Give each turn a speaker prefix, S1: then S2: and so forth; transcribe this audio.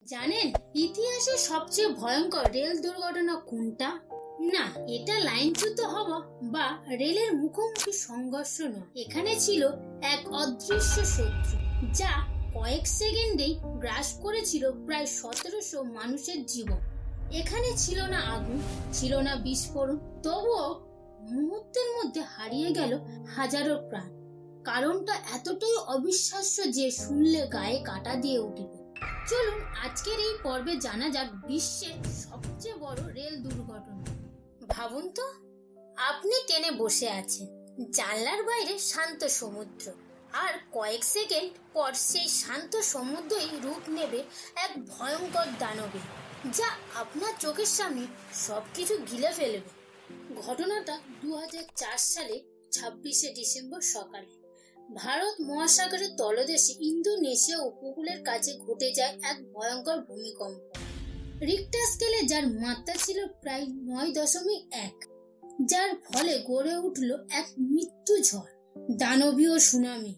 S1: জানেন ইতিহাসে সবচেয়ে ভয়ঙ্কর রেল দুর্ঘটনা কোনটা? না, এটা লাইনচ্যুত হওয়া বা রেলের মুখোমুখি সংঘর্ষ নয়। এখানে ছিল এক অদৃশ্য শত্রু যা কয়েক সেকেন্ডেই গ্রাস করেছিল প্রায় 1700 মানুষের জীবন। এখানে ছিল না আগুন, ছিল না বিস্ফোরণ, তবুও মুহূর্তের মধ্যে হারিয়ে গেল হাজারো প্রাণ। কারণটা এতটাই অবিশ্বাস্য যে শুনলে গায়ে কাঁটা দিয়ে উঠবে। চলুন আজকের এই পর্বে জানা যাক বিশ্বের সবচেয়ে বড় রেল দুর্ঘটনা। ভাবুন তো, আপনি ট্রেনে বসে আছেন, জানলার বাইরে শান্ত সমুদ্র, আর কয়েক সেকেন্ড পর সেই শান্ত সমুদ্রই রূপ নেবে এক ভয়ঙ্কর দানবে যা আপনার চোখের সামনে সবকিছু গিলে ফেলবে। ঘটনাটা 2004 সালে 26শে ডিসেম্বর সকালে ভারত মহাসাগরের তলদেশে ইন্দোনেশিয়া উপকূলের কাছে ঘটে যায় এক ভয়ঙ্কর ভূমিকম্প। রিক্টার স্কেলে যার মাত্রা ছিল প্রায় 9.1, যার ফলে গড়ে উঠল এক মৃত্যু ঝড়, দানবীয় সুনামি।